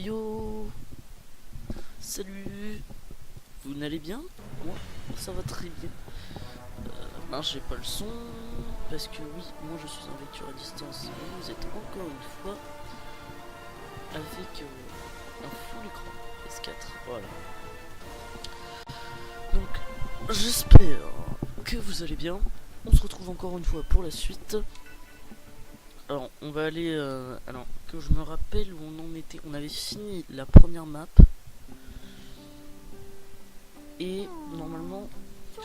Yo, salut, vous n'allez bien? Moi, ça va très bien. Mince, j'ai pas le son, parce que oui, moi je suis en lecture à distance, et vous êtes encore une fois avec un full écran S4, voilà. Donc, j'espère que vous allez bien. On se retrouve encore une fois pour la suite. Alors, on va aller, alors, que je me rappelle où on en était. On avait fini la première map. Et normalement... Oh,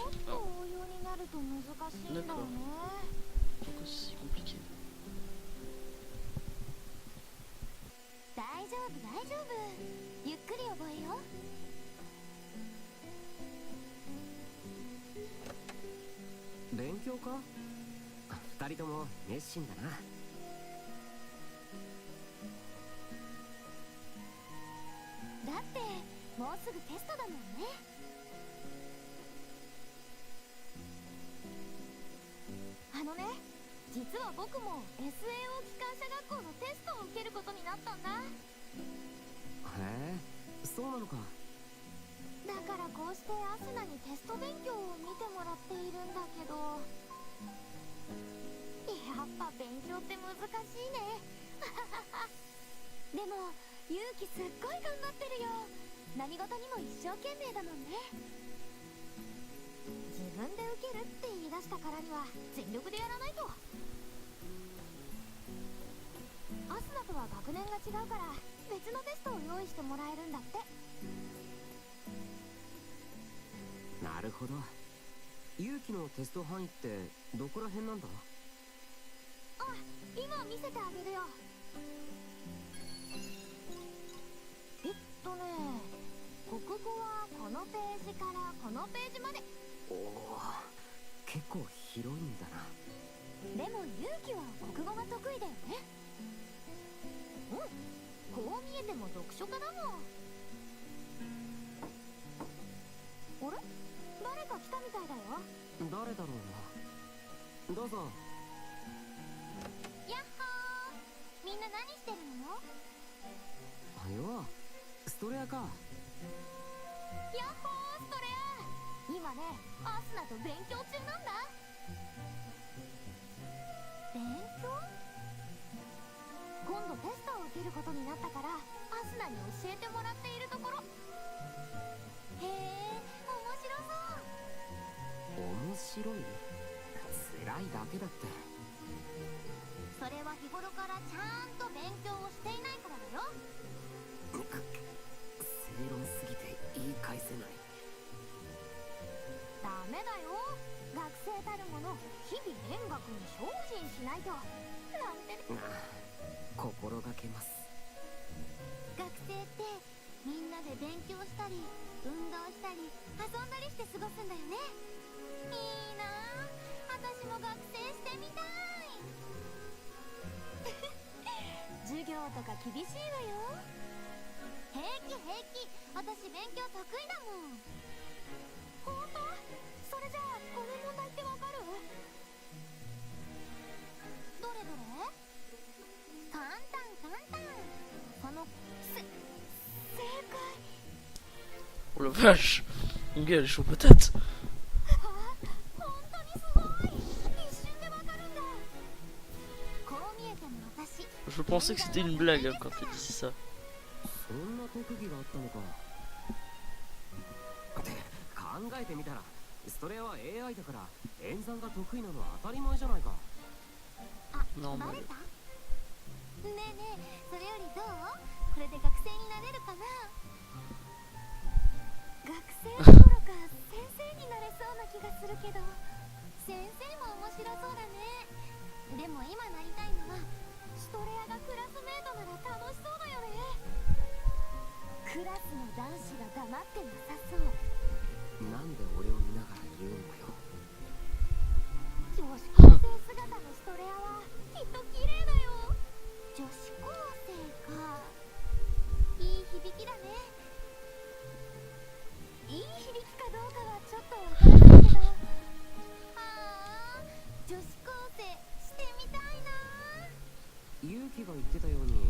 d'accord. Pourquoi c'est si compliqué? 大丈夫大丈夫ゆっくり覚えよ勉強か？二人とも熱心だな。だってもうすぐテストだもんね。あのね、実は僕も SAO 機関車学校のテストを受けることになったんだ。へえ、そうなのか。だからこうしてアスナにテスト勉強を見てもらっているんだけど、やっぱ勉強って難しいね。でもユウキすっごい頑張ってるよ。何事にも一生懸命だもんね。自分で受けるって言い出したからには全力でやらないと。アスナとは学年が違うから別のテストを用意してもらえるんだって。なるほど。勇気のテスト範囲ってどこら辺なんだ？あ、今見せてあげるよ。国語はこのページからこのページまで。おお、結構広いんだな。でもユウキは国語が得意だよね。うん、こう見えても読書家だもん。あれ？誰か来たみたいだよ。誰だろうな。どうぞ。やっほー、みんな何してるの？あよ、ストレアか。やっほー、ストレア。今ね、アスナと勉強中なんだ。勉強？今度テストを受けることになったからアスナに教えてもらっているところ。へえ、面白そう。面白い？辛いだけだって。それは日頃からちゃんと勉強をしていないからだよ。正論すぎて言い返せない。ダメだよ。学生たるもの、日々勉学に精進しないと。なんてね。心がけます。学生ってみんなで勉強したり運動したり遊んだりして過ごすんだよね。いいなあ、私も学生してみたい。授業とか厳しいわよ。平気平気、私勉強得意だもん。本当？それじゃあこの問題ってわかる？どれどれ？簡単簡単。この正解。Oh la vache, mon gars elle est chaud patate. 本当にすごい。一瞬でわかるんだ。こう見えても私。Je pensais que c'était une blague hein, quand elle disait ça. そんな特技があったのか。って考えてみたらストレアは AI だから演算が得意なのは当たり前じゃないか。あ、ノーマル。バレた？ねえねえ、それよりどう？これで学生になれるかな？学生どころか先生になれそうな気がするけど。先生も面白そうだね。でも今なりたいのはストレアがクラスメートなら楽しそうだよね。クラスの男子が黙ってなさそう。なんで俺を見ながら言うんだよ。女子高生姿のストレアはきっと綺麗だよ。女子高生か。いい響きだね。いい響きかどうかはちょっとわからないけど。ああ、女子高生してみたいな。勇気が言ってたように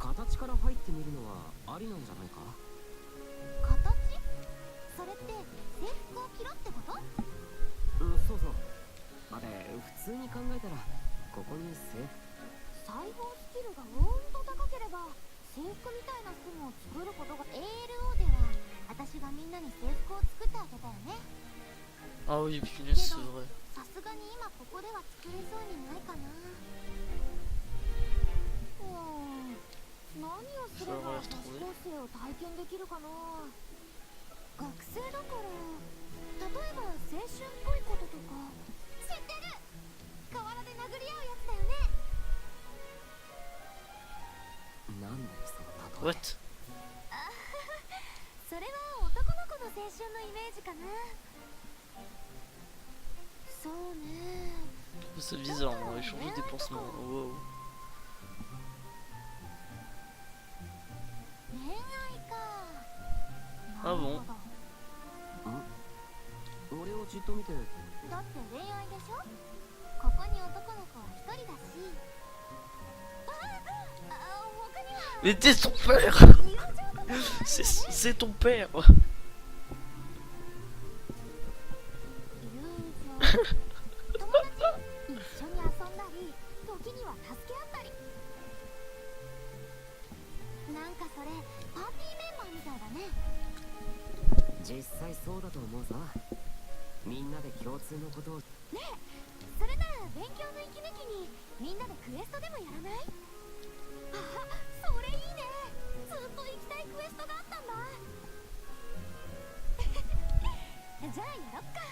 形から入ってみるのはありなんじゃないか。形？それって制服を着ろってこと？そうそう。まで普通に考えたらここに制服。裁縫スキルがうんと高ければ制服みたいな服も作ることが ALO では私がみんなに制服を作ってあげたよね。 Ah oui, punaise, c'est vrai. さすがに今ここでは作れそうにないかな。何をすれば女子高生を体験できるかな。学生だから例えば青春っぽいこととか。知ってる、河原で殴り合うやつだよね。なんでその例え。 What? それは男の子の青春のイメージかな。そうね。 C'est bizarre, on va échanger des pansements. Wow. 恋愛か。 Ah bon? 俺をじっと見て。だって恋愛でしょ。ここに男の子は一人だし。他には Mais t'es ton père! 友情とか。C'est ton père! 友情、友達、一緒に遊んだり、時には助け合ったり。なんかそれパーティーメンバーみたいだね。実際そうだと思うぞ。みんなで共通のことを。ねえ、それなら勉強の息抜きにみんなでクエストでもやらない？あ、それいいね。ずっと行きたいクエストがあったんだ。じゃあやろっか。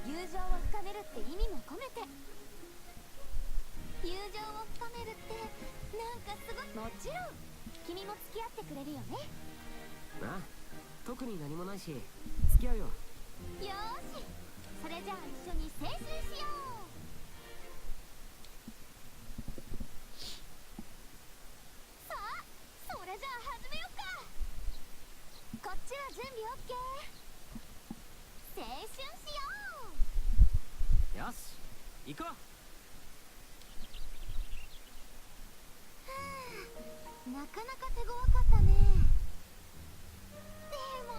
友情を深めるって意味も込めて。友情を深めるってなんかすごい。もちろん君も付き合ってくれるよね。ああ、特に何もないし付き合うよ。よーし、それじゃあ一緒に青春しよう。さあ、それじゃあ始めよっか。こっちは準備 OK。 青春しよよし行こう。う。なかなか手強かったね。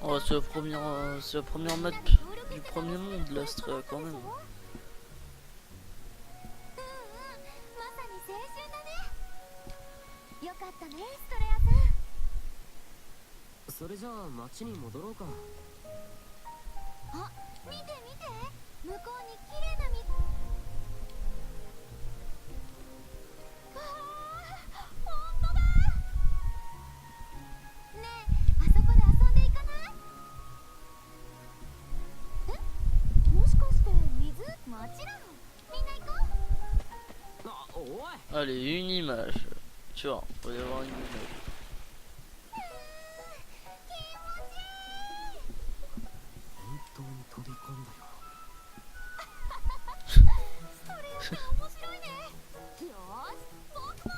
Oh, c'est la première map du premier monde là, c'est quand même. まさに青春だね。よかったね、ストレアさん。それじゃあ街に戻ろうか。あ、見て見て、向こうに綺麗な水。わあ、ほんとだ。ねえ、あそこで遊んでいかない？え？もしかして水？もちろん。みんな行こう。あ、おい。 Allez, une image. Tu vois, il va y avoir une image. 本当に飛び込んだよ。ストレアさん面白いね。よーし、僕も。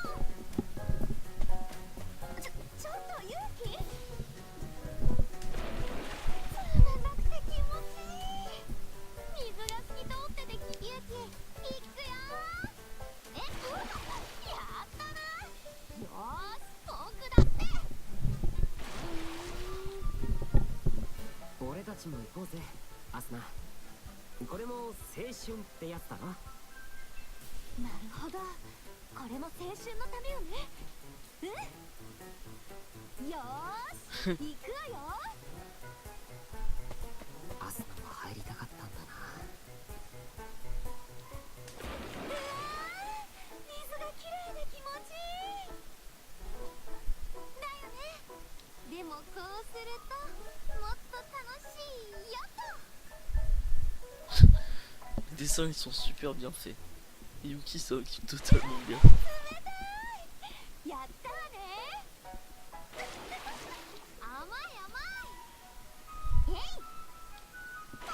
ちょっと勇気。冷たくて気持ちいい。水が透き通ってて勇気。いくよー。やったな。よーし、僕だって。俺たちも行こうぜ、アスナ。これも青春ってやつだろ。なるほど、これも青春のためよね。よーし、行くわよ。アスナも入りたかったんだな。水がきれいで気持ちいい。だよね。でもこうするともっと楽しいよと。 Les dessins ils sont super bien faits. Et Yuki ça occupe totalement bien. やったわね。甘い甘い。えい。あ、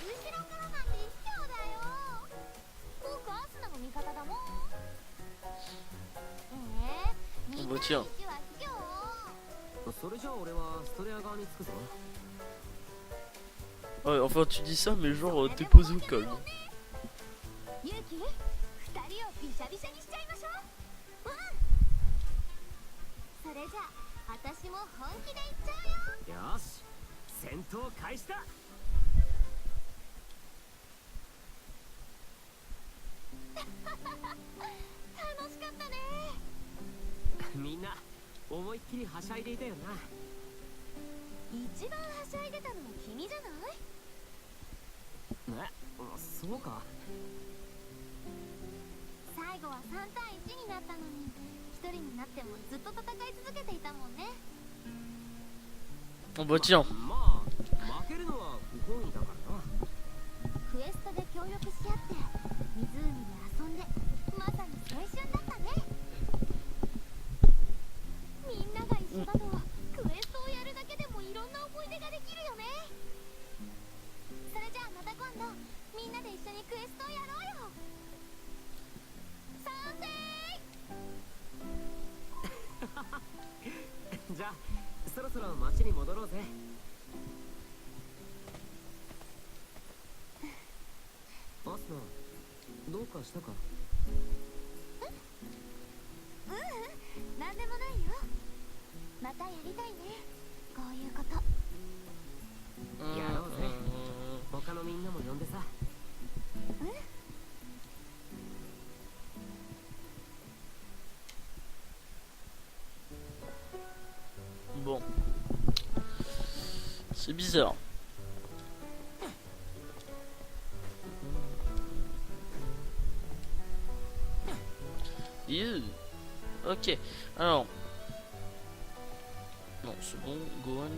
後ろからなんて卑怯だよ。僕アスナの味方だもん。2対1は卑怯。それじゃあ俺はストレア側につくぞ。 Ouais, enfin tu dis ça, mais genre t'es posé au calme. ユキ、2人をビシャビシャにしちゃいましょう。それじゃあ私も本気でいっちゃうよ。よし、戦闘開始だ。楽しかったね。みんな思いっきりはしゃいでいたよな。一番はしゃいでたのは君じゃない？そうか。最後は3対1になったのに、1人になってもずっと戦い続けていたもんね。Oh bah tiens. まあ負けるのは不本意だからな。クエストで協力し合って湖で遊んで、まさに青春だったね。みんなが一緒だとクエストをやるだけでもいろんな思い出ができるよね。それじゃあまた今度みんなで一緒にクエストをやろうよ。賛成。じゃあそろそろ町に戻ろうぜ。アスナ、どうかしたか？なんでもないよ。またやりたいね、こういうこと。やろうぜ。他のみんなも呼んでさ。Bon. C'est bizarre. Ok, alors. Non, c'est bon, Gohan.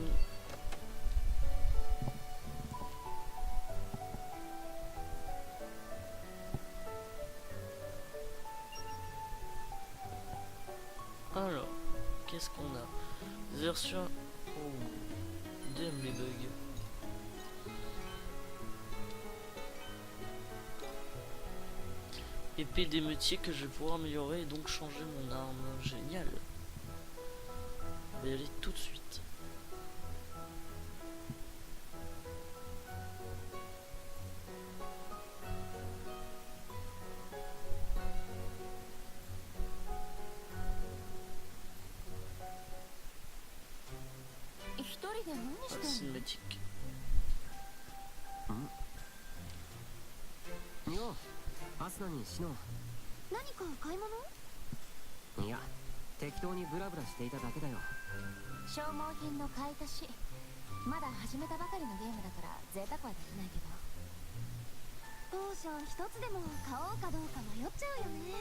Alors, qu'est-ce qu'on a? Version. Oh, damn les bugs. Épée d'émeutier que je vais pouvoir améliorer et donc changer mon arme. Génial. On va y aller tout de suite. Ah, cinématique. よう、アスナにシノ。何か買い物？いや、適当にブラブラしていただけだよ。消耗品の買い足し。まだ始めたばかりのゲームだから贅沢はできないけど、ポーション一つでも買おうかどうか迷っちゃうよね。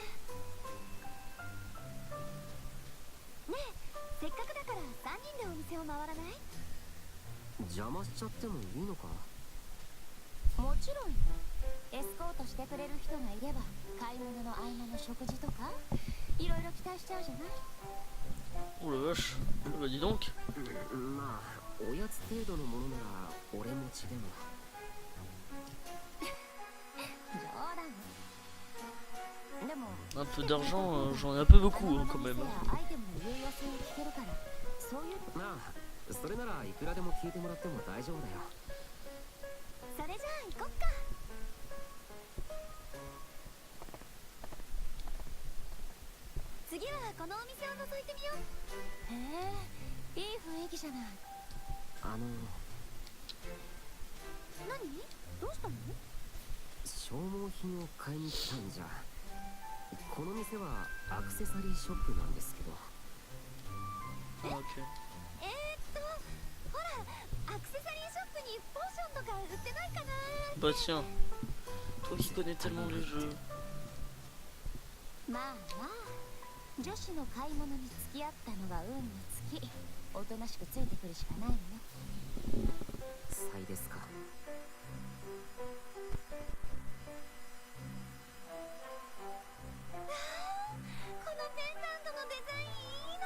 ねえ、せっかくだから3人でお店を回らない？邪魔しちゃってもいいのか？もちろんよ。エスコートしてくれる人がいれば買い物の合間の食事とかいろいろ期待しちゃうじゃない。 Oh la vache. Bah dis donc. まあおやつ程度のものなら俺持ちでも。冗談。でも Un peu d'argent, j'en ai un peu beaucoup quand même. アイテムの有用性を聞けるから、そういう。まあそれならいくらでも聞いてもらっても大丈夫だよ。それじゃあ行こっか。次はこのお店を覗いてみよう。へえ、いい雰囲気じゃない。何？どうしたの？消耗品を買いに来たんじゃ。この店はアクセサリーショップなんですけど。Ok. ほら、アクセサリーショップにポーションとか売ってないかな。 Bah tiens. Toi qui connais tellement les jeux. まあまあ、女子の買い物に付き合ったのが運につき、おとなしくついてくるしかないのよ。サイですか。このペンダントのデザインいいな。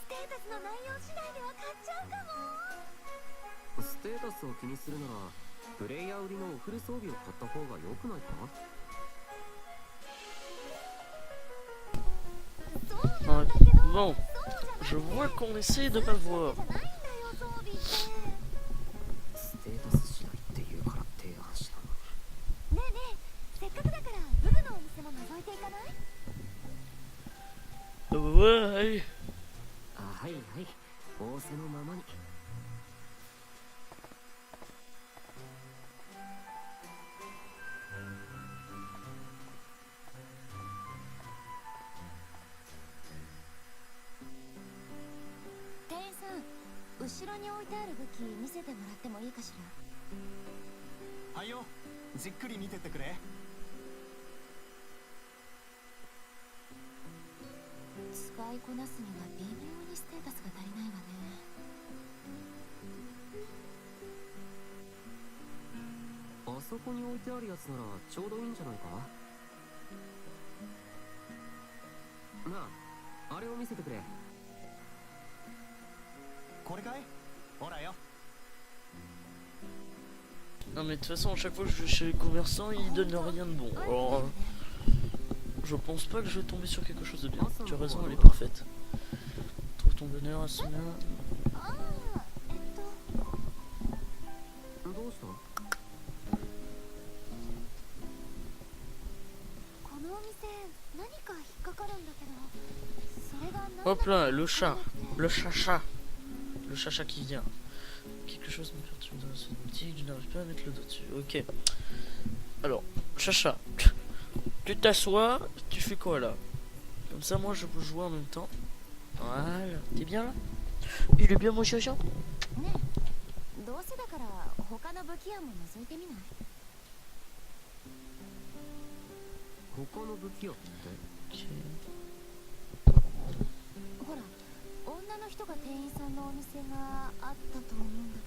ステータスの内容次第では買っちゃうかも。ステータスを気にするならプレイヤー売りのおフル装備を買った方が良くないか？ Ouais. Bon, je vois qu'on essaie de pas le voir. ステータス次第って言うから提案したのに。ねえねえ、せっかくだからブブのお店も覗いていかない？ Ouais, allez. はいはい仰せのままに。店員さん、後ろに置いてある武器見せてもらってもいいかしら。はいよ、じっくり見てってくれ。使いこなすには微妙にステータスが足りないわね。あそこに置いてあるやつならちょうどいいんじゃないか。なあ、あれを見せてくれ。これかい？ほらよ。Non mais de toute façon à chaque fois que je vais chez les commerçants ils donnent rien de bon. Alors je pense pas que je vais tomber sur quelque chose de bien. Tu as raison, elle est parfaite. Trouve ton bonheur à ce mien. ああ、どうした？このお店何か引っかかるんだけど、それが何だ Hop か là, le chat. Le chacha. Le chacha qui vient. Quelque chose me perturbe dans cette boutique, je n'arrive pas à mettre le doigt dessus. Ok. Alors, chacha. Tu t'assois, tu fais quoi là? Comme ça moi je peux jouer en même temps. Voilà, t'es bien là? Il est bien mon chacha? ねえ、どうせだから他の武器屋も覗いてみない？他の武器屋って？ Ok. ほら、女の人が店員さんのお店があったと思うんだけ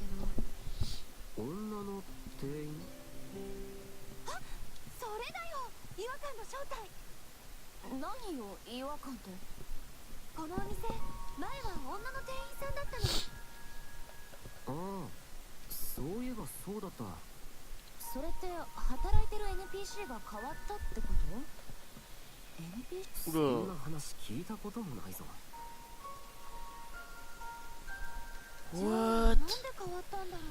ど。女の店員？あ、それだよ、違和感の正体。何よ、違和感って。このお店、前は女の店員さんだったの。ああ、そういえばそうだった。それって働いてる NPC が変わったってこと？ NPC？ そんな話聞いたこともないぞ。じゃあ What? なんで変わったんだろう。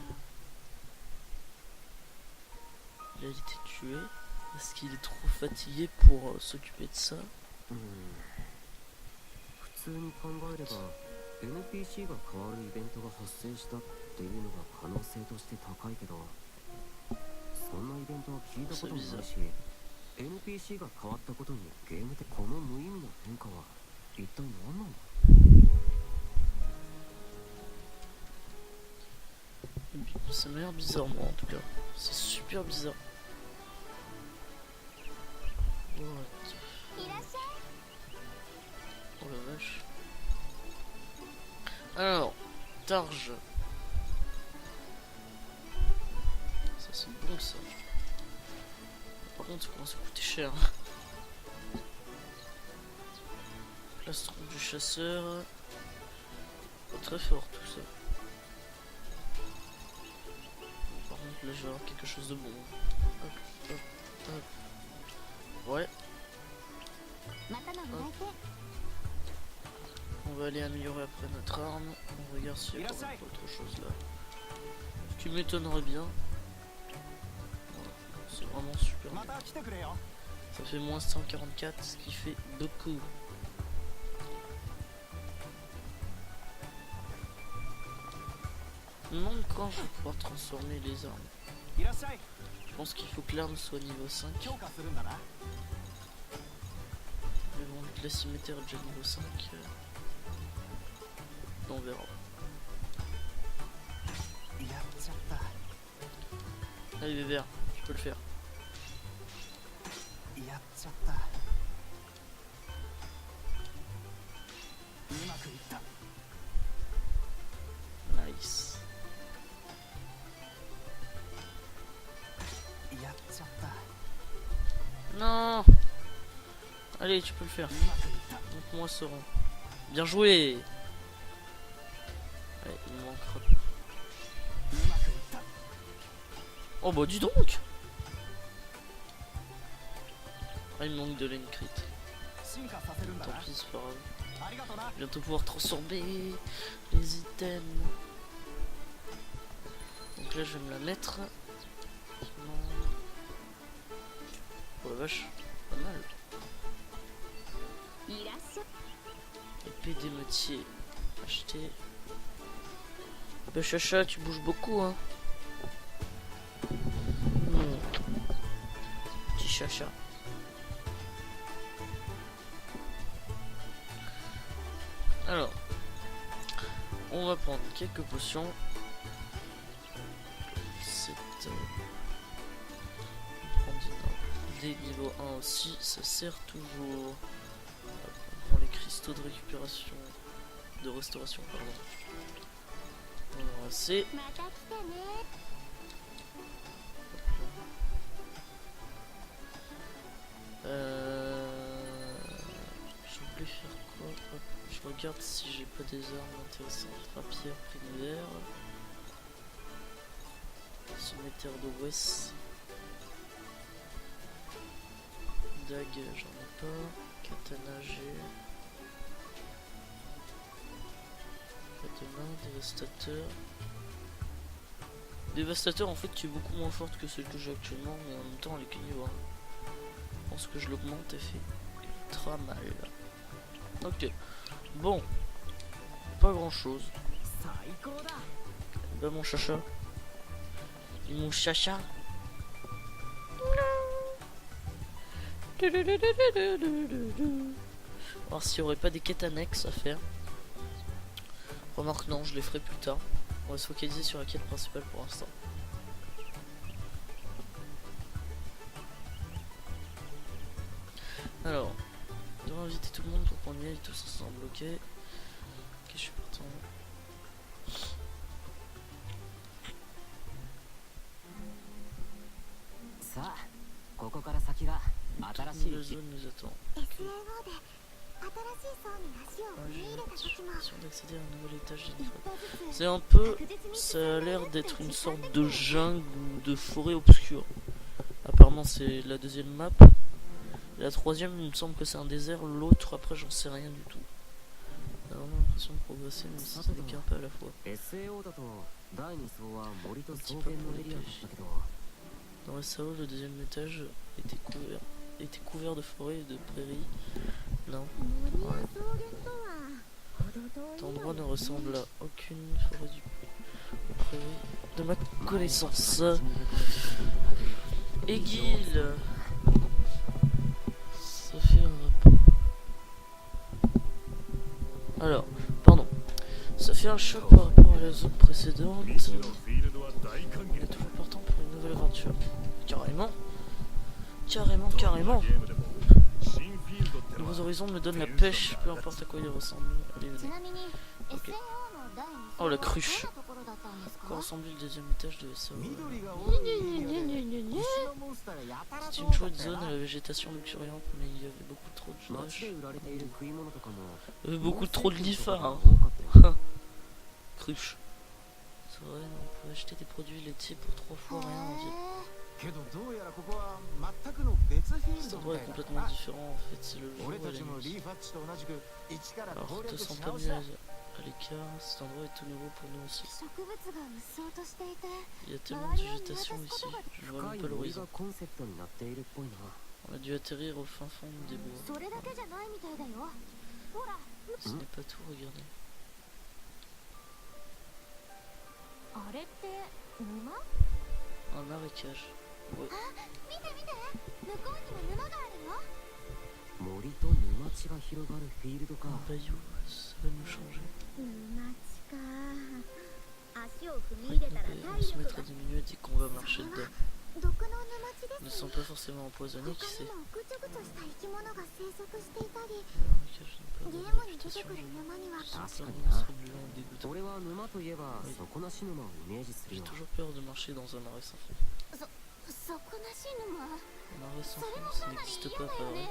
Il a été tué. Est-ce qu'il est trop fatigué pour s'occuper de ça? 普通に考えれば NPC が変わるイベントが発生したっていうのが可能性として高いけど、そんなイベントは聞いたこともないし、NPC が変わったことにゲームでこの無意味な変化は一体何なんだ。Ça m'a l'air bizarre moi en tout cas. C'est super bizarre. What? いらっしゃい。 Oh la vache. Alors, targe. Ça c'est bon ça. Par contre ça commence à coûter cher. Plastron du chasseur. Pas très fort tout ça. Par contre là je vais avoir quelque chose de bon. Hop, hop, hop. Ouais. またのご来店。 On va aller améliorer après notre arme. On regarde s'il y a pas autre chose là. Ce qui m'étonnerait bien. Voilà. C'est vraiment super. また来てくれよ。 Ça fait moins 144, ce qui fait beaucoup. Je me demande quand je vais pouvoir transformer les armes. いらっしゃい。 Je pense qu'il faut que l'arme soit niveau 5. 強化するんだな。 Mais bon, vu que la cimétaire est déjà niveau 5, on verra. やっちゃった。 Allez, Bébert, tu peux le faire. やっちゃった。うまくいった。 Nice. やっちゃった。 Non. Allez, tu peux le faire. うまくいった。 Montre-moi ce rang. Bien joué. Allez, il me manquera. うまくいった。 Oh bah dis donc. Ah, il me manque de lane crit. 進化させるんだ Tant な。 pis, c'est pas grave. ありがとな。 Bientôt pouvoir transformer les items. Donc là je vais me la mettre. Oh la vache, pas mal. いらっしゃい。 Épée d'émeutier. Acheter. Bah Chacha, tu bouges beaucoup hein. Petit Chacha. Alors, on va prendre quelques potions. Des niveaux 1 aussi, ça sert toujours. On prend les cristaux de récupération, de restauration, pardon. On en a assez. また来てね。 Je voulais faire quoi? Hop, je regarde si j'ai pas des armes intéressantes. Rapière, primevère. Cimetière de West. Dague, j'en ai pas. Katana, j'ai. Katana, dévastateur. Dévastateur en fait qui est beaucoup moins forte que celle que j'ai actuellement, mais en même temps elle est que niveau 1. Je pense que je l'augmente et fait ultra mal. Ok. Bon. Pas grand chose. Bah mon chacha. Et mon chacha. Alors s'il n'y aurait pas des quêtes annexes à faire. Remarque non, je les ferai plus tard. On va se focaliser sur la quête principale pour l'instant. Alors, on doit inviter tout le monde pour qu'on y aille tous ensemble, ok. Ok, je suis partant. Ça, ここから先が Toute 新しい la 地 zone nous attend. SAO で新しい層に足を Ah, 踏み j'ai 入れた時も l'impression d'accéder à un nouvel étage de 一 niveau. 歩ずつ C'est un peu... 確実に Ça 進 a んで l'air るって d'être une 実 sorte 感で de きる jungle ou de forêt obscure. Apparemment c'est la deuxième map. La troisième il me semble que c'est un désert. L'autre après j'en sais rien du tout. On a vraiment l'impression de progresser même si ça n'est qu'un peu à la fois. SAO だと第2層は森と草 Un 原 petit peu の pour エ les リアだっ PJ. たけど Dans le SAO le deuxième étage était couvert de forêts et de prairies. Non. 森や Ouais. 草原とは程遠い Cet よ endroit ね ne ressemble à aucune forêt du prairie de ma connaissance. Aiguille. Ça fait un rapport. Alors, pardon. Ça fait un choc par rapport à la zone précédente. Il est toujours partant pour une nouvelle aventure. Carrément. Carrément, carrément. Nouveaux horizons me donnent la pêche, peu importe à quoi ils ressemblent. Allez, ち venez. なみに Ok. SAO の第2 Oh, la 層は cruche. どんなところだったんですか Quoi ressemble le deuxième étage de SAO? 緑が多いエリアで虫のモンスターがやたら C'est と une 多か chouette ったよ zone な à la végétation luxuriante, mais il y avait beaucoup trop de 街で vaches. 売られている食い物とかも Il y avait beaucoup trop de lifards. 多 Hein. かったよ Cruche. C'est vrai, on pouvait acheter des produits laitiers pour 3 fois rien en ville. けどどうやらここは全くの別フィール Cet ドみ endroit た est いだった complètement な différent en fait, c'est le jour 俺 et た la ちも nuit. リーファッチと同じく一から Alors 攻 te 略し sens 直 pas しだ bien à l'écart, cet endroit est tout nouveau pour nous aussi. 植物がうっそうとしていて Il y a tellement de végétation ici, je vois 深 même い pas 森 l'horizon. がコンセプトになっているっぽいな On a dû atterrir au fin fond des bois. それだけじゃないみたいだよほら Ce n'est pas tout, regardez. あれって沼 Un marécage. Ouais. 見て見て向こうにも沼があるよ森と沼地が広がるフィールドか Un bayou, ça va nous changer. 沼地か足を踏 Ouais, み入れたら on 体 se 力 mettra が diminuer dès qu'on va marcher dedans. 毒の沼地で Ils ne す sont pas forcément empoisonnés, qui 他 sait. にもぐちょぐちょした生き物が生息していたり Le marécage n'a pas ゲ bonne ームに出て réputation. くる沼には Tout simplement Ah, semblant dégoûtant. 俺は沼といえばはい底なし沼をイメージする J'ai よ toujours peur de marcher dans un marais sans fond. 底なし沼 Un marais sans それ fond, も ça かなり n'existe 嫌 pas, だ pas よ vrai. ね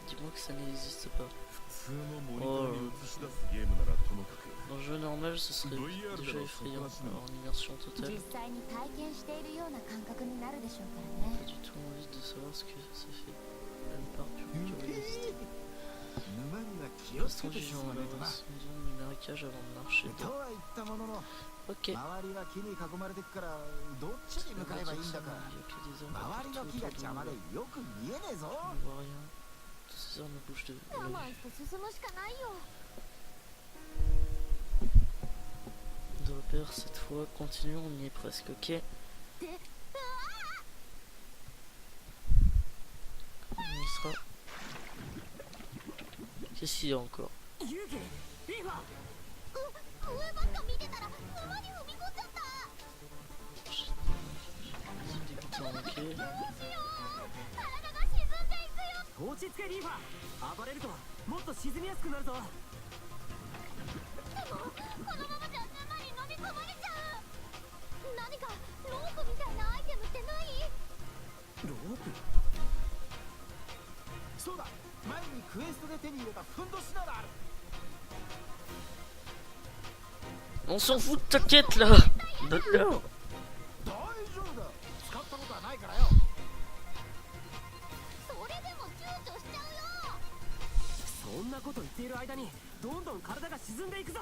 Dis-moi que ça n'existe pas. 普通のモニターに映し出すゲームならともかく Dans le jeu normal, ce serait VR déjà での effrayant, 底なし沼 alors en immersion totale. 実際に体験しているような感覚になるでしょうから Pas ね du tout envie de savoir ce que ça fait. Même par curiosité. 沼には気をつ Restons けて進 vigilants まないと alors, な descendons du marécage avant de marcher と dedans. は言ったものの Ok. 周りは木に囲まれてくからどっちに向かえばいいんだか Il y a que des 周 arbres りの partout 木が autour de 邪魔 nous. でよく見えねえぞ Je ne vois rien. Tous ces arbres bougent de 我 la 慢 vue. して進むしかないよ de repère cette fois. Continue, on y est presque, ok. On y sera. Qu'est-ce qu'il y a encore? ユウキリファ上ばっか見てたら沼に踏み込んじゃった。 C'est dégoûtant, ok. どうしよう。体が沈んでいくよ。落ち着けリーファ暴れるともっと沈みやすくなるぞ。でもこのままじゃ沼に飲み込まれちゃう。何かロープみたいなアイテムってない？ロープそうだ、前にクエストで手に入れたふんどしならある。 On s'en fout de ta quête là. Donne-leur. 大丈夫だ、使ったことはないからよ。それでも躊躇しちゃうよ。そんなこと言っている間にどんどん体が沈んでいくぞ。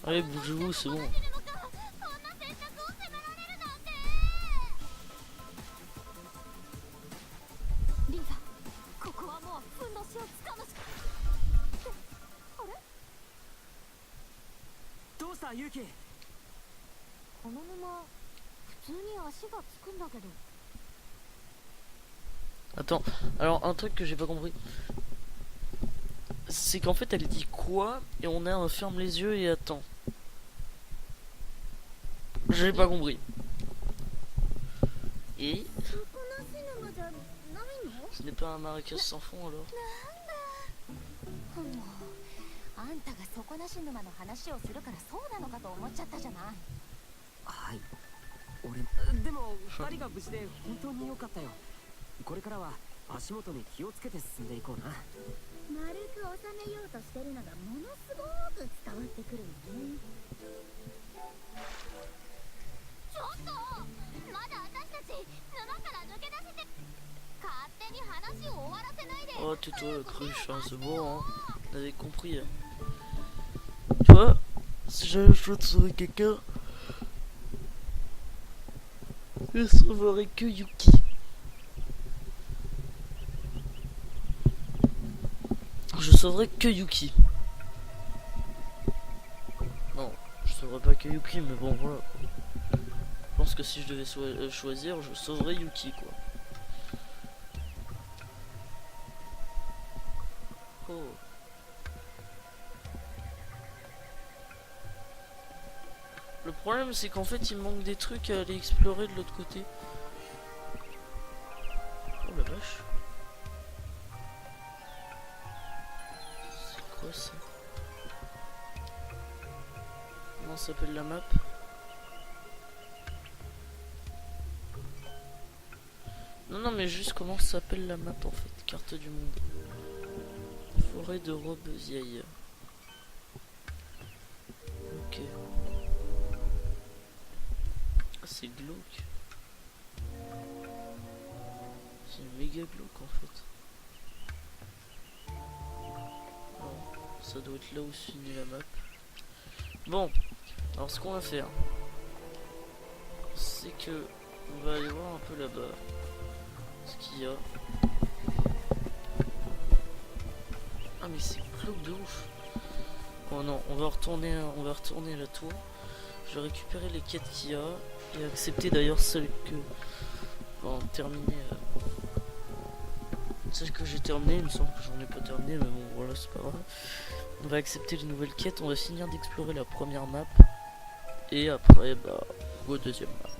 Allez, bougez-vous, c'est bon. 走るのか。こんな選択を迫られるなんて。リーザ、ここはもうふんどしをつかむしか。あれ？どうしたユウキ？この沼普通に足がつくんだけど。 Attends, alors un truc que j'ai pas compris. C'est qu'en fait elle dit quoi et on est un ferme les yeux et attend. J'ai pas compris. Et ce n'est pas un marécage sans fond alors. あんたが底なし沼の話をするからそうなのかと思っちゃったじゃない。はい。俺でも2人が無事で本当に良かったよ。これからは足元に気をつけて進んでいこうな。丸く収めようとしてるのがものすごく伝わってくるのね。ちょっとまだ私たち沼から抜け出せて勝手に話を終わらせないで。 Oh tais-toi cruche, hein, c'est bon, hein. On avait compris. Tu vois, si j'avais choisi de sauver quelqu'un, je sauverais que Yuki. Je sauverais que Yuki. Non, je sauverais pas que Yuki, mais bon voilà. Je pense que si je devais choisir, je sauverais Yuki quoi. Oh. Le problème c'est qu'en fait il manque des trucs à aller explorer de l'autre côté. Oh la vache. C'est quoi ça? Comment s'appelle la map? Non mais juste comment s'appelle la map en fait? Carte du monde. Forêt de robes vieilles. Ok. Ah, c'est glauque. C'est méga glauque en fait. Oh, ça doit être là où se finit la map. Bon, alors ce qu'on va faire, c'est que on va aller voir un peu là-bas ce qu'il y a. Ah mais c'est glauque de ouf. Oh non, on va retourner à la tour. Je vais récupérer les quêtes qu'il y a et accepter d'ailleurs celles que celles que j'ai terminées. Il me semble que j'en ai pas terminé, mais bon voilà, c'est pas grave. On va accepter les nouvelles quêtes, on va finir d'explorer la première map et après bah au deuxième map.